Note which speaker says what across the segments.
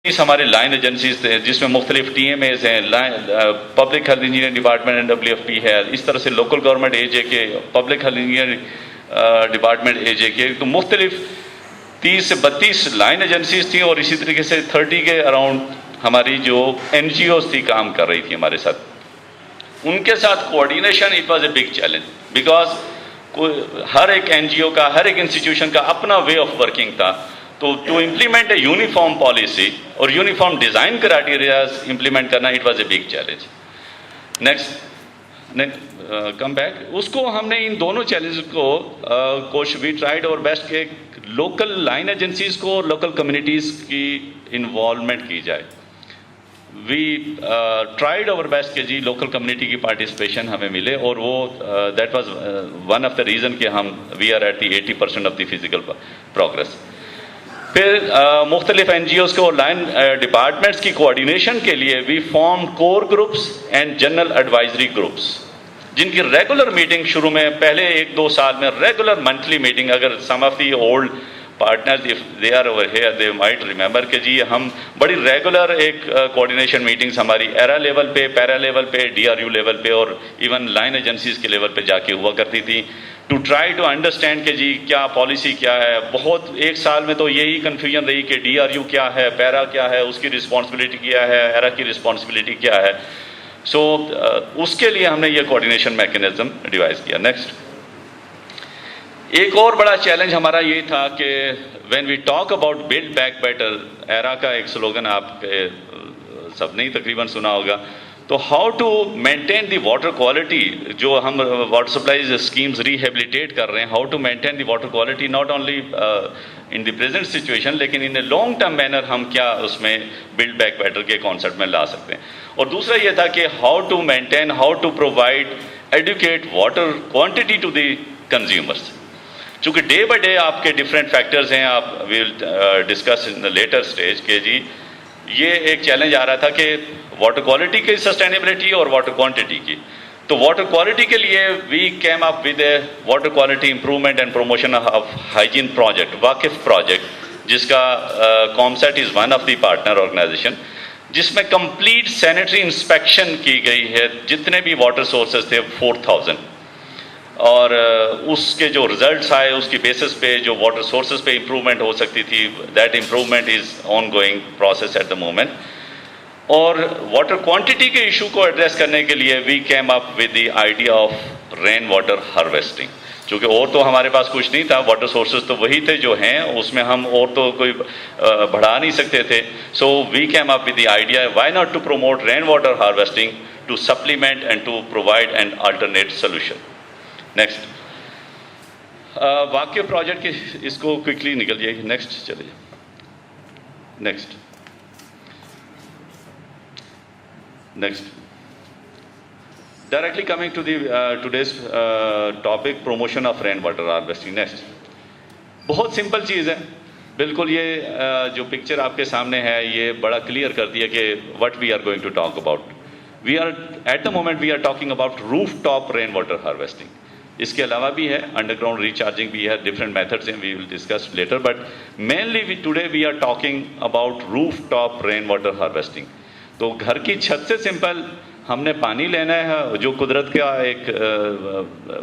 Speaker 1: ہمارے line agencies تھے جس میں مختلف ٹی ایم ایز ہیں، public health engineering department and W F P ہے، اس طرح سے local government A J K, public health engineering department A J K, تو مختلف 30 سے 32 لائن ایجنسیز تھیں، اور اسی طریقے سے 30 کے اراؤنڈ ہماری جو این جی اوز تھی کام کر رہی تھی ہمارے ساتھ. ان کے ساتھ coordination it was a big challenge, because ہر ایک این جی او کا، ہر ایک انسٹیٹیوشن کا اپنا وے آف ورکنگ تھا. تو to implement a uniform policy اور یونیفارم ڈیزائن کرائٹیریاز امپلیمنٹ کرنا it was a big challenge. Next come back, اس کو ہم نے ان دونوں چیلنج کو وی ٹرائیڈ اور بیسٹ کہ لوکل لائن ایجنسیز کو، لوکل کمیونٹیز کی انوالومنٹ کی جائے. وی ٹرائیڈ اوور بیسٹ کہ جی لوکل کمیونٹی کی پارٹیسپیشن ہمیں ملے، اور وہ that was one of the reason کہ ہم we are at the 80% of the physical progress. پھر مختلف این جی اوز کو، لائن ڈپارٹمنٹس کی کوآرڈینیشن کے لیے we form core groups and general advisory groups, جن کی ریگولر میٹنگ شروع میں پہلے 1-2 سال میں ریگولر منتھلی میٹنگ. اگر some of the old partners if they are over here they might remember کہ جی ہم بڑی ریگولر ایک کوآرڈینیشن میٹنگز ہماری ایرا لیول پہ، پیرا لیول پہ، ڈی آر یو لیول پہ، اور ایون لائن ایجنسیز کے لیول پہ جا کے ہوا کرتی تھی، ٹو ٹرائی ٹو انڈرسٹینڈ کہ جی کیا پالیسی کیا ہے. بہت ایک سال میں تو یہی کنفیوژن رہی کہ ڈی آر یو کیا ہے، پیرا کیا ہے، اس کی رسپانسبلٹی کیا ہے، ایرا کی رسپانسبلٹی کیا ہے. سو اس کے لیے ہم نے یہ کوآرڈینیشن میکینزم ڈیوائز کیا. نیکسٹ، ایک اور بڑا چیلنج ہمارا یہ تھا کہ when we talk about build back better, ERRA کا ایک سلوگن آپ سب نے تقریباً سنا ہوگا. تو how to maintain the water quality, جو ہم واٹر سپلائیز اسکیمز ریہیبلیٹیٹ کر رہے ہیں، how to maintain the water quality not only in the present situation, لیکن in a long term manner ہم کیا اس میں بلڈ بیک بیٹر کے کانسیپٹ میں لا سکتے ہیں. اور دوسرا یہ تھا کہ how to maintain, how to provide adequate water quantity to the consumers. چونکہ ڈے بائی ڈے آپ کے ڈفرینٹ فیکٹرز ہیں، آپ will discuss in the later stage کہ جی یہ ایک چیلنج آ رہا تھا کہ واٹر کوالٹی کی سسٹینیبلٹی اور واٹر کوانٹٹی کی. تو واٹر کوالٹی کے لیے we came up with a water quality improvement and promotion of hygiene project, واقف پروجیکٹ، جس کا COMSATS is one of the partner organisation, جس میں کمپلیٹ سینیٹری انسپیکشن کی گئی ہے جتنے بھی واٹر سورسز تھے 4000. اور اس کے جو ریزلٹس آئے اس کی بیسس پہ جو واٹر سورسز پہ امپرومنٹ ہو سکتی تھی، that improvement is ongoing process at the moment. اور واٹر کوانٹٹی کے ایشو کو ایڈریس کرنے کے لیے we came up with the idea of rain water harvesting. چونکہ اور تو ہمارے پاس کچھ نہیں تھا، واٹر سورسز تو وہی تھے جو ہیں، اس میں ہم اور تو کوئی بڑھا نہیں سکتے تھے. So we came up with the idea why not to promote rain water harvesting to supplement and to provide an alternate solution. Next, واقع پروجیکٹ کی اس کو کوئکلی نکل جائے گی. نیکسٹ چلے جائے. Next directly coming to the today's topic, promotion of rain water harvesting. Next, بہت سمپل چیز ہے بالکل. یہ جو پکچر آپ کے سامنے ہے یہ بڑا کلیئر کرتی ہے کہ what we are going to talk about. We are at the moment we are talking about roof top rain water harvesting. اس کے علاوہ بھی ہے انڈر گراؤنڈ ریچارجنگ بھی ہے، ڈفرینٹ میتھڈس ہیں، we will discuss later, but mainly today we are talking about roof top rain water harvesting. تو گھر کی چھت سے سمپل ہم نے پانی لینا ہے جو قدرت کا ایک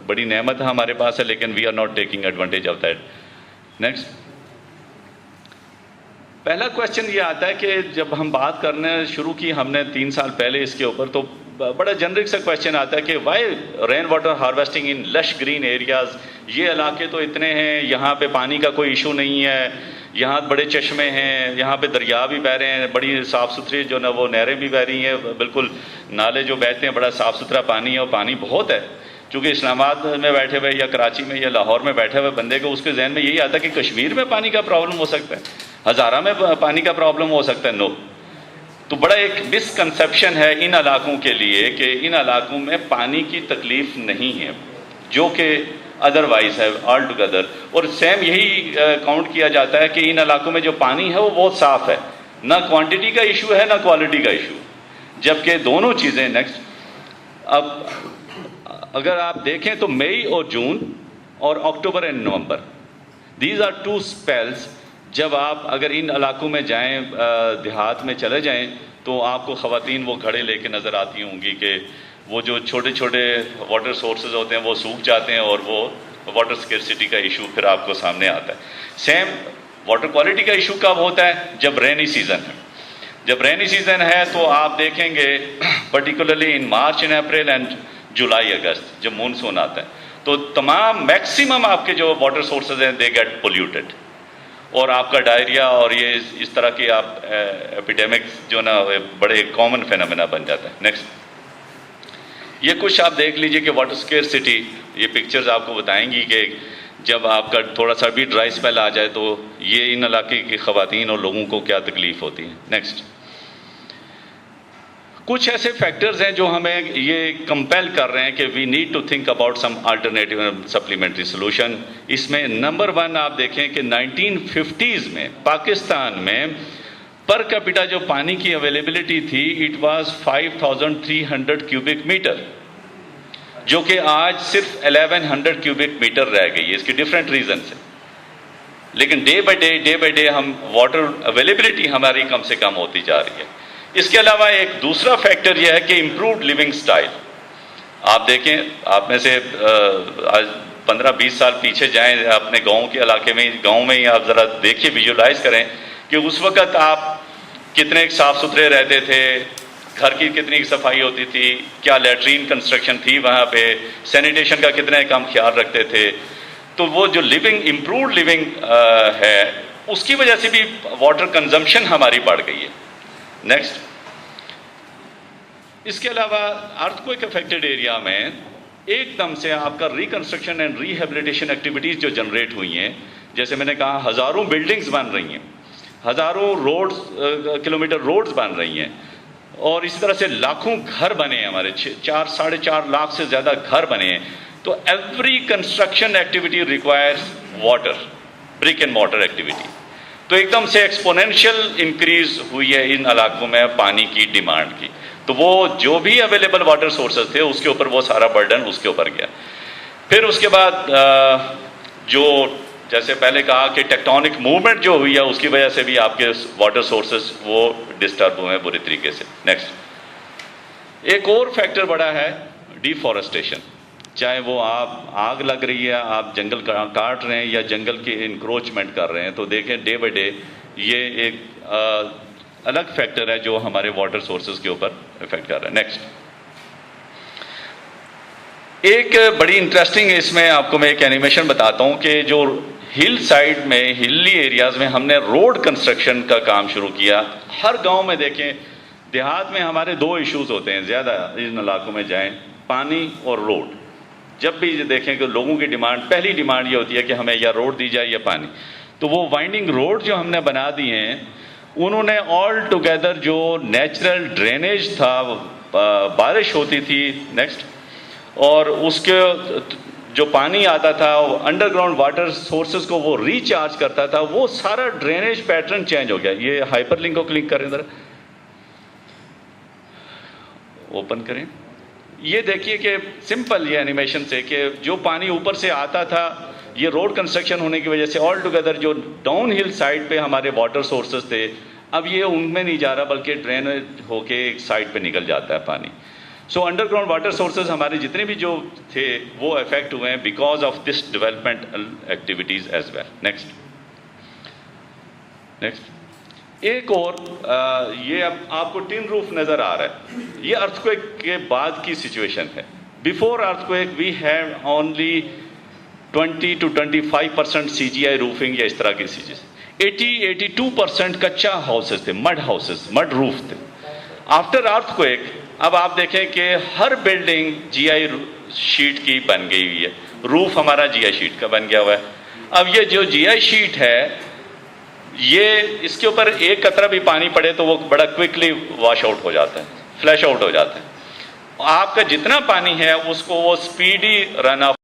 Speaker 1: بڑی نعمت ہے ہمارے پاس ہے، لیکن we are not taking advantage of that. Next, پہلا کوشچن یہ آتا ہے کہ جب ہم بات کرنے شروع کی ہم نے 3 سال پہلے اس کے اوپر، تو بڑا جنرک سا کوشچن آتا ہے کہ وائی رین واٹر ہارویسٹنگ ان لش گرین ایریاز. یہ علاقے تو اتنے ہیں، یہاں پہ پانی کا کوئی ایشو نہیں ہے، یہاں بڑے چشمے ہیں، یہاں پہ دریا بھی بہہ رہے ہیں، بڑی صاف ستھری جو نا وہ نہریں بھی بہہ رہی ہیں، بالکل نالے جو بہتے ہیں، بڑا صاف ستھرا پانی ہے اور پانی بہت ہے. چونکہ اسلام آباد میں بیٹھے ہوئے یا کراچی میں یا لاہور میں بیٹھے ہوئے بندے کو اس کے ذہن میں یہی آتا ہے کہ کشمیر میں پانی کا پرابلم ہو سکتا ہے، ہزارہ میں پانی کا پرابلم ہو سکتا ہے. نو. تو بڑا ایک مسکنسیپشن ہے ان علاقوں کے لیے کہ ان علاقوں میں پانی کی تکلیف نہیں ہے، جو کہ ادروائز ہے آل ٹوگیدر. اور سیم یہی کاؤنٹ کیا جاتا ہے کہ ان علاقوں میں جو پانی ہے وہ بہت صاف ہے، نہ کوانٹٹی کا ایشو ہے نہ کوالٹی کا ایشو، جبکہ دونوں چیزیں. نیکسٹ، اب اگر آپ دیکھیں تو مئی اور جون اور October and November, these are 2 spells جب آپ اگر ان علاقوں میں جائیں، دیہات میں چلے جائیں، تو آپ کو خواتین وہ گھڑے لے کے نظر آتی ہوں گی کہ وہ جو چھوٹے چھوٹے واٹر سورسز ہوتے ہیں وہ سوکھ جاتے ہیں، اور وہ واٹر سکیرسٹی کا ایشو پھر آپ کو سامنے آتا ہے. سیم واٹر کوالٹی کا ایشو کب ہوتا ہے؟ جب رینی سیزن ہے. جب رینی سیزن ہے تو آپ دیکھیں گے particularly in March and April and July August جب مونسون آتا ہے تو تمام میکسیمم آپ کے جو واٹر سورسز ہیں دے گیٹ پولیوٹیڈ، اور آپ کا ڈائریا اور یہ اس طرح کی آپ ایپیڈیمکس جو نا بڑے کامن فینومینا بن جاتا ہے. نیکسٹ، یہ کچھ آپ دیکھ لیجئے کہ واٹر سکیرسٹی، یہ پکچرز آپ کو بتائیں گی کہ جب آپ کا تھوڑا سا بھی ڈرائی اسپیل آ جائے تو یہ ان علاقے کی خواتین اور لوگوں کو کیا تکلیف ہوتی ہے. نیکسٹ، کچھ ایسے فیکٹرز ہیں جو ہمیں یہ کمپیل کر رہے ہیں کہ we need to think about some alternative supplementary solution. اس میں نمبر 1 آپ دیکھیں کہ 1950s میں پاکستان میں پر کیپٹا جو پانی کی اویلیبلٹی تھی اٹ واز 5300 کیوبک میٹر، جو کہ آج صرف 1100 کیوبک میٹر رہ گئی ہے. اس کی ڈفرینٹ ریزنس ہیں، لیکن ڈے بائی ڈے ہم واٹر اویلیبلٹی ہماری کم سے کم ہوتی جا رہی ہے. اس کے علاوہ ایک دوسرا فیکٹر یہ ہے کہ امپرووڈ لیونگ سٹائل. آپ دیکھیں، آپ میں سے آج 15-20 سال پیچھے جائیں اپنے گاؤں کے علاقے میں، گاؤں میں ہی آپ ذرا دیکھیے، ویژولائز کریں کہ اس وقت آپ کتنے صاف ستھرے رہتے تھے، گھر کی کتنی صفائی ہوتی تھی، کیا لیٹرین کنسٹرکشن تھی وہاں پہ، سینیٹیشن کا کتنے کم خیال رکھتے تھے. تو وہ جو لیونگ، امپرووڈ لیونگ ہے، اس کی وجہ سے بھی واٹر کنزمپشن ہماری بڑھ گئی ہے. نیکسٹ، اس کے علاوہ ارتھ کوئک افیکٹڈ ایریا میں ایک دم سے آپ کا ریکنسٹرکشن اینڈ ریہیبلیٹیشن ایکٹیویٹیز جو جنریٹ ہوئی ہیں، جیسے میں نے کہا ہزاروں بلڈنگز بن رہی ہیں، ہزاروں روڈز، کلومیٹر روڈز بن رہی ہیں، اور اسی طرح سے لاکھوں گھر بنے ہیں، ہمارے 4.5 لاکھ سے زیادہ گھر بنے ہیں. تو every construction activity requires water, brick and water activity. تو ایک دم سے ایکسپونینشیل انکریز ہوئی ہے ان علاقوں میں پانی کی ڈیمانڈ کی. تو وہ جو بھی اویلیبل واٹر سورسز تھے اس کے اوپر وہ سارا برڈن اس کے اوپر گیا. پھر اس کے بعد جو جیسے پہلے کہا کہ ٹیکٹونک موومنٹ جو ہوئی ہے اس کی وجہ سے بھی آپ کے واٹر سورسز وہ ڈسٹرب ہوئے ہیں بری طریقے سے. نیکسٹ، ایک اور فیکٹر بڑا ہے ڈیفارسٹیشن. چاہے وہ آپ آگ لگ رہی ہے، آپ جنگل کاٹ رہے ہیں یا جنگل کی انکروچمنٹ کر رہے ہیں، تو دیکھیں ڈے بائی ڈے یہ ایک الگ فیکٹر ہے جو ہمارے واٹر سورسز کے اوپر افیکٹ کر رہا ہے. نیکسٹ، ایک بڑی انٹرسٹنگ اس میں آپ کو میں ایک اینیمیشن بتاتا ہوں کہ جو ہل سائڈ میں، ہلی ایریاز میں ہم نے روڈ کنسٹرکشن کا کام شروع کیا. ہر گاؤں میں دیکھیں، دیہات میں ہمارے 2 ایشوز ہوتے ہیں زیادہ، ان علاقوں میں جائیں، پانی اور روڈ. جب بھی دیکھیں کہ لوگوں کی ڈیمانڈ، پہلی ڈیمانڈ یہ ہوتی ہے کہ ہمیں یا روڈ دی جائے یا پانی. تو وہ وائنڈنگ روڈ جو ہم نے بنا دیے ہیں، انہوں نے آل ٹوگیدر جو نیچرل ڈرینیج تھا، بارش ہوتی تھی، نیکسٹ، اور اس کے جو پانی آتا تھا انڈر گراؤنڈ واٹر سورسز کو وہ ریچارج کرتا تھا، وہ سارا ڈرینیج پیٹرن چینج ہو گیا. یہ ہائپر لنک کو کلک کریں، ذرا اوپن کریں. یہ دیکھیے کہ سمپل یہ اینیمیشن سے کہ جو پانی اوپر سے آتا تھا، یہ روڈ کنسٹرکشن ہونے کی وجہ سے آل ٹوگیدر جو ڈاؤن ہل سائڈ پہ ہمارے واٹر سورسز تھے، اب یہ ان میں نہیں جا رہا بلکہ ڈرینیج ہو کے ایک سائڈ پہ نکل جاتا ہے پانی. So underground water sources ہمارے جتنے بھی جو تھے وہ افیکٹ ہوئے ہیں because of this developmental activities as well. Next, ایک اور یہ اب آپ کو ٹن روف نظر آ رہا ہے، یہ ارتھ کوئک کے بعد کی سچویشن ہے. Before earthquake we have only 20 to 25% CGI roofing یا اس طرح کی چیزیں. 82% کچا ہاؤسز تھے، مڈ ہاؤسز، مڈ روف تھے. آفٹر ارتھ کوئک اب آپ دیکھیں کہ ہر بلڈنگ GI شیٹ کی بن گئی ہوئی ہے. روف ہمارا GI شیٹ کا بن گیا ہوا ہے. اب یہ جو GI شیٹ ہے، یہ اس کے اوپر ایک قطرہ بھی پانی پڑے تو وہ بڑا کوئکلی واش آؤٹ ہو جاتا ہے، فلیش آؤٹ ہو جاتا ہے. آپ کا جتنا پانی ہے اس کو وہ سپیڈی رن آف